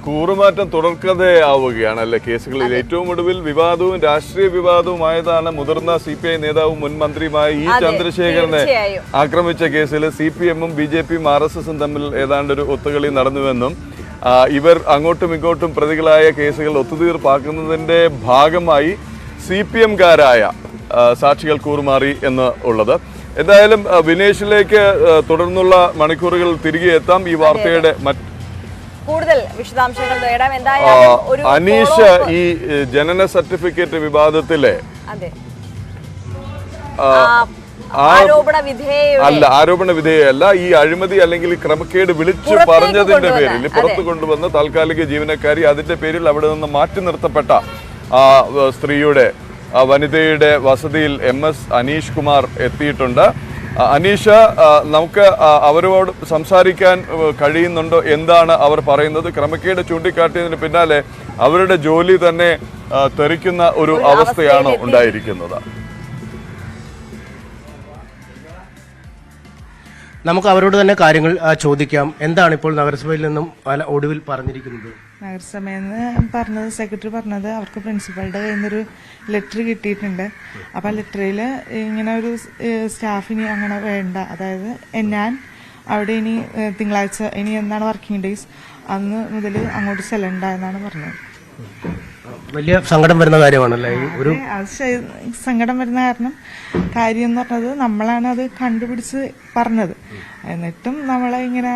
കൂറുമാറ്റം തുടർക്കഥയാവുകയാണല്ലേ കേസുകളിൽ. ഏറ്റവും ഒടുവിൽ വിവാദവും രാഷ്ട്രീയ വിവാദവുമായതാണ് മുതിർന്ന CPI നേതാവും മുൻ മന്ത്രിയുമായ ഇ ചന്ദ്രശേഖരനെ ആക്രമിച്ച കേസിൽ CPM-ഉം BJP-യും RSS-ഉം തമ്മിൽ ഏതാണ്ടൊരു ഒത്തുകളി നടന്നുവെന്നും ഇവർ അങ്ങോട്ടും ഇങ്ങോട്ടും പ്രതികളായ കേസുകൾ ഒത്തുതീർപ്പാക്കുന്നതിന്റെ ഭാഗമായി CPM-കാരായ സാക്ഷികൾ കൂറുമാറി എന്ന് ഉള്ളത്. എന്തായാലും വിനേഷിലേക്ക് തുടർന്നുള്ള മണിക്കൂറുകൾ തിരികെ എത്താം. ഈ വാർത്തയുടെ കൂടുതൽ വിശദാംശങ്ങൾ നേടാം. എന്തായാലും അനീഷ് ഈ ജനന സർട്ടിഫിക്കറ്റ് വിവാദത്തിലെ ആരോപണ വിധേയല്ല, ഈ അഴിമതി അല്ലെങ്കിൽ ക്രമക്കേട് വിളിച്ചു പറഞ്ഞതിന്റെ പേരിൽ പുറത്തു കൊണ്ടുവന്ന താൽക്കാലിക ജീവനക്കാരി, അതിന്റെ പേരിൽ അവിടെ നിന്ന് മാറ്റി നിർത്തപ്പെട്ട സ്ത്രീയുടെ വനിതയുടെ വസതിയിൽ MS അനീഷ് കുമാർ എത്തിയിട്ടുണ്ട്. അനീഷ, നമുക്ക് അവരോട് സംസാരിക്കാൻ കഴിയുന്നുണ്ടോ? എന്താണ് അവർ പറയുന്നത്? ക്രമക്കേട് ചൂണ്ടിക്കാട്ടിയതിന് പിന്നാലെ അവരുടെ ജോലി തന്നെ തെറിക്കുന്ന ഒരു അവസ്ഥയാണോ ഉണ്ടായിരിക്കുന്നത്? നമുക്ക് അവരോട് തന്നെ കാര്യങ്ങൾ ചോദിക്കാം. എന്താണ് ഇപ്പോൾ നഗരസഭയിൽ നിന്നും ഒടുവിൽ പറഞ്ഞിരിക്കുന്നത്? നഗരസഭയിൽ നിന്ന് പറഞ്ഞത്, സെക്രട്ടറി പറഞ്ഞത്, അവർക്ക് പ്രിൻസിപ്പളുടെ കയ്യിൽ നിന്നൊരു ലെറ്റർ കിട്ടിയിട്ടുണ്ട്. അപ്പം ആ ലെറ്ററിൽ ഇങ്ങനെ ഒരു സ്റ്റാഫിന് അങ്ങനെ വേണ്ട, അതായത് ഞാൻ അവിടെ ഇനി തിങ്കളാഴ്ച ഇനി എന്താണ് വർക്കിംഗ് ഡേയ്സ് അന്ന് മുതൽ അങ്ങോട്ട് ചെല്ലണ്ട എന്നാണ് പറഞ്ഞത്. വലിയ സങ്കടം വരുന്ന കാര്യമാണല്ലേ ഒരു സങ്കടം വരുന്ന കാര്യം എന്ന് പറഞ്ഞത്, നമ്മളാണ് അത് കണ്ടുപിടിച്ച് പറഞ്ഞത്. എന്നിട്ടും നമ്മളെ ഇങ്ങനെ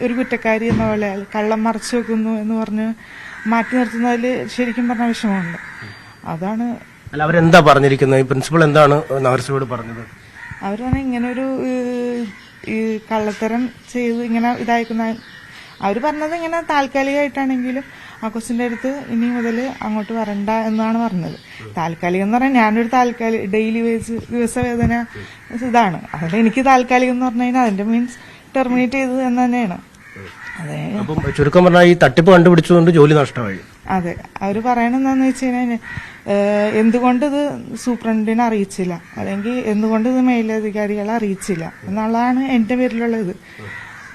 ഒരു കുറ്റക്കാരി എന്ന പോലെ കള്ളം മറച്ചു വെക്കുന്നു എന്ന് പറഞ്ഞ് മാറ്റി നിർത്തുന്നതിൽ ശരിക്കും പറഞ്ഞ വിഷമമുണ്ട്. അതാണ്. അല്ല, അവരെന്താ പറഞ്ഞിരിക്കുന്നത്? പ്രിൻസിപ്പൾ എന്താണ് നഗരസഭയോട് പറഞ്ഞത്? അവർ പറഞ്ഞ ഇങ്ങനെ ഒരു കള്ളത്തരം ചെയ്ത് ഇങ്ങനെ ഇതായിരിക്കുന്ന, അവർ പറഞ്ഞത് ഇങ്ങനെ താൽക്കാലികമായിട്ടാണെങ്കിലും ആ കൊച്ചിൻ്റെ അടുത്ത് ഇനി മുതൽ അങ്ങോട്ട് വരണ്ട എന്നാണ് പറഞ്ഞത്. താൽക്കാലികം എന്ന് പറഞ്ഞാൽ ഞാനൊരു ഡെയിലി വേജ് ദിവസവേതന ഇതാണ്. അതിൽ എനിക്ക് താൽക്കാലികം എന്ന് പറഞ്ഞു കഴിഞ്ഞാൽ അതിന്റെ മീൻസ് ടെർമിനേറ്റ് ചെയ്തത് എന്ന് തന്നെയാണ്. അതെ, ചുരുക്കം പറഞ്ഞാൽ ഈ തട്ടിപ്പ് കണ്ടുപിടിച്ചുകൊണ്ട് ജോലി നഷ്ടമായി. അതെ, അവർ പറയണെന്താന്ന് വെച്ച് കഴിഞ്ഞാൽ എന്തുകൊണ്ട് ഇത് സൂപ്രണ്ടിനെ അറിയിച്ചില്ല, അല്ലെങ്കിൽ എന്തുകൊണ്ട് ഇത് മേലധികാരികളെ അറിയിച്ചില്ല എന്നുള്ളതാണ് എൻ്റെ പേരിലുള്ള ഇത്.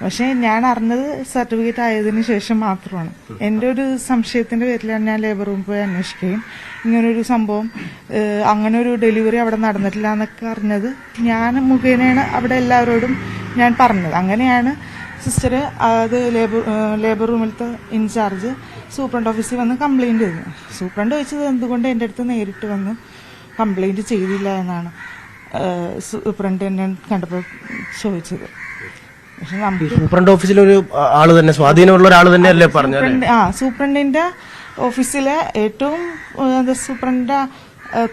പക്ഷെ ഞാൻ അറിഞ്ഞത് സർട്ടിഫിക്കറ്റ് ആയതിനു ശേഷം മാത്രമാണ്. എൻ്റെ ഒരു സംശയത്തിന്റെ പേരിലാണ് ഞാൻ ലേബർ റൂമിൽ പോയി അന്വേഷിക്കുകയും ഇങ്ങനൊരു സംഭവം, അങ്ങനെ ഒരു ഡെലിവറി അവിടെ നടന്നിട്ടില്ല എന്നൊക്കെ അറിഞ്ഞത് ഞാൻ മുഖേനയാണ് അവിടെ എല്ലാവരോടും ഞാൻ പറഞ്ഞത്. അങ്ങനെയാണ് സിസ്റ്റർ അത് ലേബർ റൂമിലത്തെ ഇൻചാർജ് സൂപ്രണ്ട് ഓഫീസിൽ വന്ന് കംപ്ലൈന്റ് ചെയ്തത്. സൂപ്രണ്ട് ചോദിച്ചത് എന്തുകൊണ്ട് എൻ്റെ അടുത്ത് നേരിട്ട് വന്ന് കംപ്ലൈന്റ് ചെയ്തില്ല എന്നാണ് സൂപ്രണ്ടിനെ കണ്ടപ്പോൾ ചോദിച്ചത്. സൂപ്രണ്ട് ഓഫീസിലൊരു ആള് തന്നെ, സ്വാധീനമുള്ള ഒരാൾ തന്നെയല്ലേ പറഞ്ഞത്? സൂപ്രണ്ടിന്റെ ഓഫീസിലെ ഏറ്റവും സൂപ്രണ്ടിന്റെ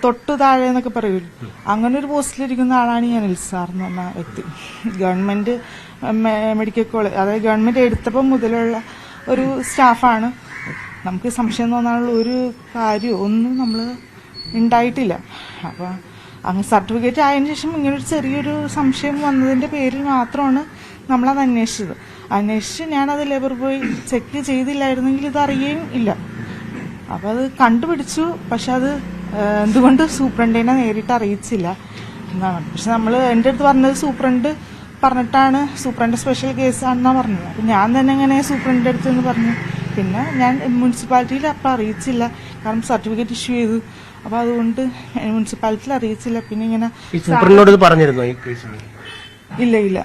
തൊട്ടു താഴെ എന്നൊക്കെ പറയൂല, അങ്ങനെ ഒരു പോസ്റ്റിലിരിക്കുന്ന ആളാണ് ഈ അനിൽ സാർ എന്ന് പറഞ്ഞ വ്യക്തി. ഗവൺമെന്റ് മെഡിക്കൽ കോളേജ്, അതായത് ഗവൺമെന്റ് എടുത്തപ്പോൾ മുതലുള്ള ഒരു സ്റ്റാഫാണ്. നമുക്ക് സംശയം തോന്നാനുള്ള ഒരു കാര്യം ഒന്നും നമ്മൾ ഉണ്ടായിട്ടില്ല. അപ്പൊ അങ്ങ് സർട്ടിഫിക്കറ്റ് ആയതിനു ശേഷം ഇങ്ങനൊരു ചെറിയൊരു സംശയം വന്നതിന്റെ പേരിൽ മാത്രമാണ് നമ്മളത് അന്വേഷിച്ച് ഞാനത് ലേബർ പോയി ചെക്ക് ചെയ്തില്ലായിരുന്നെങ്കിൽ ഇത് അറിയുകയും ഇല്ല. അപ്പം അത് കണ്ടുപിടിച്ചു. പക്ഷെ അത് എന്തുകൊണ്ട് സൂപ്രണ്ടിനെ നേരിട്ട് അറിയിച്ചില്ല എന്നാണ്. പക്ഷെ നമ്മൾ എൻ്റെ അടുത്ത് പറഞ്ഞത് സൂപ്രണ്ട് പറഞ്ഞിട്ടാണ്, സൂപ്രണ്ട് സ്പെഷ്യൽ കേസാണെന്നാണ് പറഞ്ഞത്. അപ്പം ഞാൻ തന്നെ ഇങ്ങനെ സൂപ്രണ്ടിൻ്റെ അടുത്ത് എന്ന് പറഞ്ഞു. പിന്നെ ഞാൻ മുനിസിപ്പാലിറ്റിയിൽ അപ്പം അറിയിച്ചില്ല, കാരണം സർട്ടിഫിക്കറ്റ് ഇഷ്യൂ ചെയ്തു. അപ്പം അതുകൊണ്ട് മുനിസിപ്പാലിറ്റിയിൽ അറിയിച്ചില്ല. പിന്നെ ഇങ്ങനെ സൂപ്രണ്ടിനോട് പറഞ്ഞിരുന്നോ ഈ കേസ്? ഇല്ല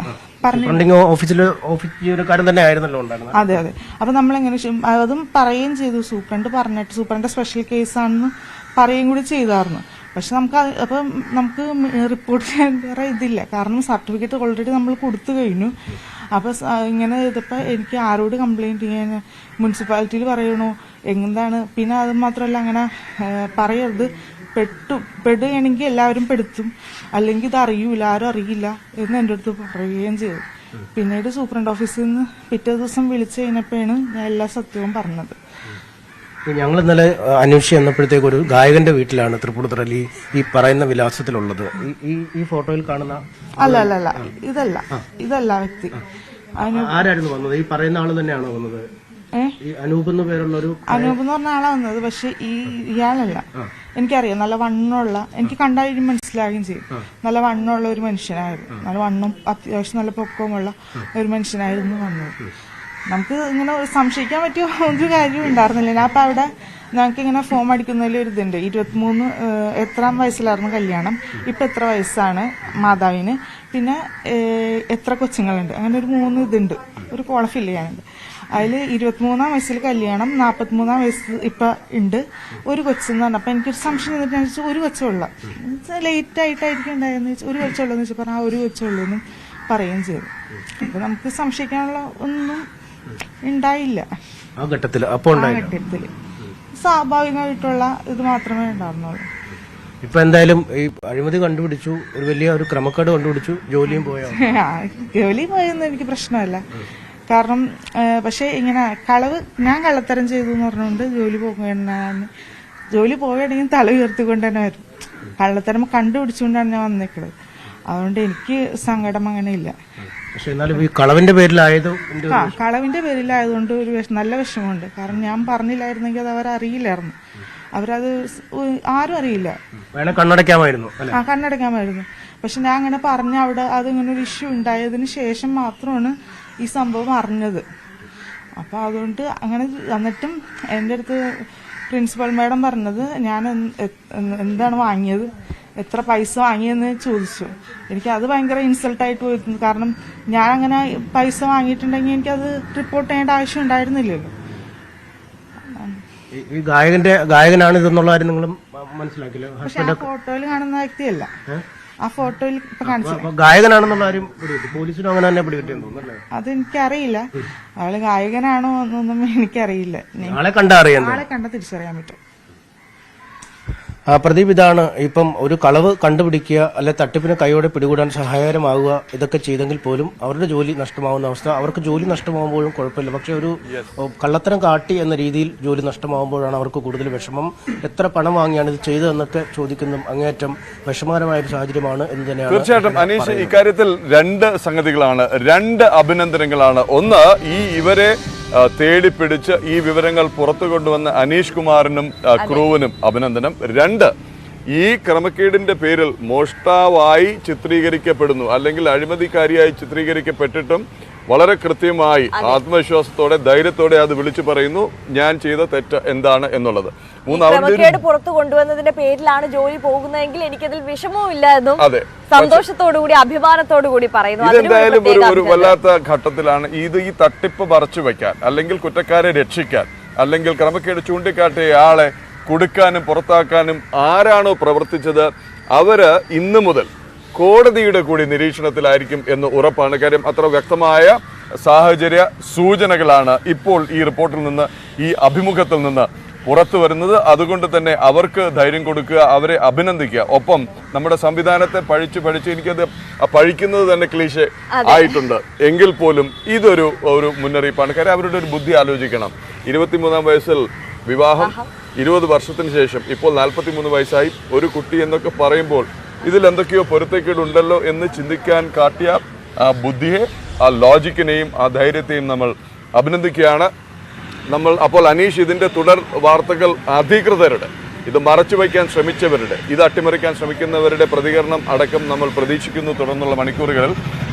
ഓഫീസുകാരൻ തന്നെ ആയിരുന്നല്ലോ ഉണ്ടായിരുന്നത്. അതെ. അപ്പൊ നമ്മളെങ്ങനെ അതും പറയുകയും ചെയ്തു. സൂപ്രണ്ട് പറഞ്ഞിട്ട് സൂപ്രണ്ട് സ്പെഷ്യൽ കേസാണെന്ന് പറയുകയും കൂടി ചെയ്തായിരുന്നു. പക്ഷെ നമുക്ക് റിപ്പോർട്ട് ചെയ്യാൻ വേറെ ഇതില്ല, കാരണം സർട്ടിഫിക്കറ്റ് ഓൾറെഡി നമ്മൾ കൊടുത്തു കഴിഞ്ഞു. അപ്പൊ ഇങ്ങനെ ചെയ്തപ്പോൾ എനിക്ക് ആരോട് കംപ്ലൈന്റ് ചെയ്യാൻ, മുനിസിപ്പാലിറ്റിയിൽ പറയണോ എന്താണ്? പിന്നെ അത് മാത്രമല്ല, അങ്ങനെ പറയരുത്, പെടുകയാണെങ്കിൽ എല്ലാവരും പെടുത്തും, അല്ലെങ്കിൽ ഇത് അറിയൂല, ആരും അറിയില്ല എന്ന് എൻ്റെ അടുത്ത് പറയുകയും ചെയ്തു. പിന്നീട് സൂപ്രണ്ട് ഓഫീസിൽ നിന്ന് പിറ്റേ ദിവസം വിളിച്ചു കഴിഞ്ഞപ്പോഴാണ് ഞാൻ എല്ലാ സത്യവും പറഞ്ഞത്. ഞങ്ങൾ ഇന്നലെ അന്വേഷിച്ച് ചെന്നപ്പോഴത്തേക്ക് ഒരു ഗായകന്റെ വീട്ടിലാണ് തൃപ്പൂണിത്തുറയിൽ ഈ പറയുന്ന വിലാസത്തിലുള്ളത്. ഈ ഫോട്ടോയിൽ കാണുന്ന അല്ല ഇതല്ല വ്യക്തി. ആരായിരുന്നു വന്നത്? ഈ പറയുന്ന ആള് തന്നെയാണോ വന്നത്? അനൂപ് എന്ന് പറഞ്ഞ ആളാ വന്നത്. പക്ഷെ ഇയാളല്ല. എനിക്കറിയാം, നല്ല വണ്ണമുള്ള, എനിക്ക് കണ്ടാൽ മനസ്സിലാകുകയും ചെയ്യും, നല്ല വണ്ണമുള്ള ഒരു മനുഷ്യനായിരുന്നു. നല്ല വണ്ണം, അത്യാവശ്യം നല്ല പൊക്കമുള്ള ഒരു മനുഷ്യനായിരുന്നു വന്നത്. നമുക്ക് ഇങ്ങനെ സംശയിക്കാൻ പറ്റിയ ഒരു കാര്യം ഉണ്ടായിരുന്നില്ല. ഞാൻ അപ്പം അവിടെ ഞങ്ങൾക്ക് ഇങ്ങനെ ഫോം അടിക്കുന്നതിൽ ഒരു ഇതുണ്ട്, 23 എത്രാം വയസ്സിലായിരുന്നു കല്യാണം, ഇപ്പം എത്ര വയസ്സാണ് മാതാവിന്, പിന്നെ എത്ര കൊച്ചുങ്ങളുണ്ട്, അങ്ങനെ ഒരു 3 ഇതുണ്ട്, ഒരു കോളം ഫില്ല് ചെയ്യാനുണ്ട്. അതിൽ 23-ാം വയസ്സിൽ കല്യാണം, 43-ാം വയസ്സ് ഇപ്പം ഉണ്ട്, ഒരു കൊച്ചെന്ന് പറഞ്ഞാൽ. അപ്പം എനിക്കൊരു സംശയം എന്നിട്ട് വെച്ചാൽ ഒരു കൊച്ചുള്ള, ലേറ്റ് ആയിട്ടായിരിക്കും ഉണ്ടായെന്ന് വെച്ചാൽ ഒരു കൊച്ചുള്ളതെന്ന് വെച്ചാൽ പറഞ്ഞാൽ ആ ഒരു കൊച്ചുള്ളൂ എന്നും പറയുകയും ചെയ്തു. അപ്പം നമുക്ക് സംശയിക്കാനുള്ള ഒന്നും ഉണ്ടായില്ല ആ ഘട്ടത്തിൽ. അപ്പോൾ ആ ഘട്ടത്തിൽ സ്വാഭാവികമായിട്ടുള്ള ഇത് മാത്രമേ ഉണ്ടായിരുന്നുള്ളൂ. ഇപ്പൊ എന്തായാലും ഈ അഴിമതി കണ്ടുപിടിച്ചു, ഒരു വലിയ ഒരു ക്രമക്കേട് കണ്ടുപിടിച്ചു, ജോലിയും പോയോ? ജോലി പോയൊന്നും എനിക്ക് പ്രശ്നമല്ല. കാരണം പക്ഷെ ഇങ്ങനെ ഞാൻ കള്ളത്തരം ചെയ്തു എന്ന് പറഞ്ഞുകൊണ്ട് ജോലി പോവുകയാണെങ്കിൽ തല ഉയർത്തിക്കൊണ്ട് തന്നെ വരും. കള്ളത്തരം കണ്ടുപിടിച്ചുകൊണ്ടാണ് ഞാൻ വന്നേക്കുന്നത്. അതുകൊണ്ട് എനിക്ക് സങ്കടം അങ്ങനെ ഇല്ല. പക്ഷെ എന്നാലും ഈ കളവിന്റെ പേരിലായത് കളവിന്റെ പേരിലായതുകൊണ്ട് ഒരു നല്ല വിഷമമുണ്ട്. കാരണം ഞാൻ പറഞ്ഞില്ലായിരുന്നെങ്കിൽ അത് അവരറിയില്ലായിരുന്നു. അവരത് ആരും അറിയില്ല. കണ്ണടയ്ക്കാമായിരുന്നു. കണ്ണടയ്ക്കാമായിരുന്നു. പക്ഷെ ഞാൻ അങ്ങനെ പറഞ്ഞ അവിടെ അതിങ്ങനെ ഒരു ഇഷ്യൂ ഉണ്ടായതിന് ശേഷം മാത്രമാണ് ഈ സംഭവം അറിഞ്ഞത്. അപ്പൊ അതുകൊണ്ട് അങ്ങനെ എന്നിട്ടും എൻ്റെ അടുത്ത് പ്രിൻസിപ്പൽ മാഡം പറഞ്ഞത് ഞാൻ എന്താണ് വാങ്ങിയത്, എത്ര പൈസ വാങ്ങിയെന്ന് ചോദിച്ചു. എനിക്ക് അത് ഭയങ്കര ഇൻസൾട്ടായിട്ട് പോയിരുന്നു. കാരണം ഞാൻ അങ്ങനെ പൈസ വാങ്ങിയിട്ടുണ്ടെങ്കിൽ എനിക്കത് റിപ്പോർട്ട് ചെയ്യേണ്ട ആവശ്യം ഉണ്ടായിരുന്നില്ലല്ലോ. ഈ ഗായകനാണ് ഇതെന്നുള്ള കാര്യം നിങ്ങൾ മനസ്സിലാക്കില്ല. പക്ഷെ ആ ഫോട്ടോയിൽ കാണുന്ന വ്യക്തിയല്ല, ആ ഫോട്ടോയിൽ ഇപ്പൊ കാണിച്ചു ഗായകനാണെന്നുള്ള കാര്യം പോലീസിനും അങ്ങനെ തന്നെ പിടികിട്ടിയെന്ന് തോന്നുന്നല്ലേ? അത് എനിക്കറിയില്ല. ആള് ഗായകനാണോ എന്നൊന്നും എനിക്കറിയില്ല. ആളെ കണ്ടാ തിരിച്ചറിയാൻ പറ്റും. പ്രദീപ്, ഇതാണ് ഇപ്പം ഒരു കളവ് കണ്ടുപിടിക്കുക അല്ലെ തട്ടിപ്പിന് കൈയോടെ പിടികൂടാൻ സഹായകരമാകുക, ഇതൊക്കെ ചെയ്തെങ്കിൽ പോലും അവരുടെ ജോലി നഷ്ടമാവുന്ന അവസ്ഥ. അവർക്ക് ജോലി നഷ്ടമാകുമ്പോഴും കുഴപ്പമില്ല, പക്ഷെ ഒരു കള്ളത്തരം കാട്ടി എന്ന രീതിയിൽ ജോലി നഷ്ടമാകുമ്പോഴാണ് അവർക്ക് കൂടുതൽ വിഷമം. എത്ര പണം വാങ്ങിയാണ് ഇത് ചെയ്തതെന്നൊക്കെ ചോദിക്കുന്നതും അങ്ങേയറ്റം വിഷമകരമായ ഒരു സാഹചര്യമാണ് എന്ന് തന്നെയാണ്. തീർച്ചയായിട്ടും അനീഷ്, ഇക്കാര്യത്തിൽ 2 സംഗതികളാണ്, 2 അഭിനന്ദനങ്ങളാണ്. ഒന്ന്, ഇവരെ തേടിപ്പിടിച്ച് ഈ വിവരങ്ങൾ പുറത്തു കൊണ്ടുവന്ന അനീഷ് കുമാറിനും ക്രൂവിനും അഭിനന്ദനം. 2, ഈ ക്രമക്കേടിന്റെ പേരിൽ മോഷ്ടാവായി ചിത്രീകരിക്കപ്പെടുന്നു അല്ലെങ്കിൽ അഴിമതിക്കാരിയായി ചിത്രീകരിക്കപ്പെട്ടിട്ടും വളരെ കൃത്യമായി ആത്മവിശ്വാസത്തോടെ ധൈര്യത്തോടെ അത് വിളിച്ചു പറയുന്നു ഞാൻ ചെയ്ത തെറ്റ് എന്താണ് എന്നുള്ളത്. ക്രമക്കേട് പുറത്തു കൊണ്ടുവന്നതിന്റെ പേരിലാണ് ജോലി പോകുന്നതെങ്കിൽ എനിക്കതിൽ വിഷമവും ഇല്ല എന്നും സന്തോഷത്തോടുകൂടി അഭിമാനത്തോടുകൂടി പറയുന്നു. ഇതെന്തായാലും ഒരു വല്ലാത്ത ഘട്ടത്തിലാണ് ഈ തട്ടിപ്പ് മറച്ചു വെക്കാൻ അല്ലെങ്കിൽ കുറ്റക്കാരെ രക്ഷിക്കാൻ അല്ലെങ്കിൽ ക്രമക്കേട് ചൂണ്ടിക്കാട്ടിയ ആളെ കുടുക്കാനും പുറത്താക്കാനും ആരാണോ പ്രവർത്തിച്ചത് അവര് ഇന്നു മുതൽ കോടതിയുടെ കൂടി നിരീക്ഷണത്തിലായിരിക്കും എന്ന് ഉറപ്പാണ്. കാര്യം അത്ര വ്യക്തമായ സാഹചര്യ സൂചനകളാണ് ഇപ്പോൾ ഈ റിപ്പോർട്ടിൽ നിന്ന്, ഈ അഭിമുഖത്തിൽ നിന്ന് പുറത്തു വരുന്നത്. അതുകൊണ്ട് തന്നെ അവർക്ക് ധൈര്യം കൊടുക്കുക, അവരെ അഭിനന്ദിക്കുക. ഒപ്പം നമ്മുടെ സംവിധാനത്തെ പഴിച്ച് എനിക്കത് പഴിക്കുന്നത് തന്നെ ക്ലീശേ ആയിട്ടുണ്ട് എങ്കിൽ പോലും ഇതൊരു മുന്നറിയിപ്പാണ്. കാര്യം അവരുടെ ഒരു ബുദ്ധി ആലോചിക്കണം. 23-ാം വയസ്സിൽ വിവാഹം, 20 വർഷത്തിന് ശേഷം ഇപ്പോൾ 43 വയസ്സായി ഒരു കുട്ടി എന്നൊക്കെ പറയുമ്പോൾ ഇതിൽ എന്തൊക്കെയോ പൊരുത്തക്കേടുണ്ടല്ലോ എന്ന് ചിന്തിക്കാൻ കാട്ടിയ ആ ബുദ്ധിയെ, ആ ലോജിക്കിനെയും ആ ധൈര്യത്തെയും നമ്മൾ അഭിനന്ദിക്കുകയാണ്. അപ്പോൾ അനീഷ്, ഇതിന്റെ തുടർ വാർത്തകൾ അധികൃതരുടെ, ഇത് മറച്ചുവയ്ക്കാൻ ശ്രമിച്ചവരുടെ, ഇത് അട്ടിമറിക്കാൻ ശ്രമിക്കുന്നവരുടെ പ്രതികരണം അടക്കം നമ്മൾ പ്രതീക്ഷിക്കുന്നു തുടർന്നുള്ള മണിക്കൂറുകളിൽ.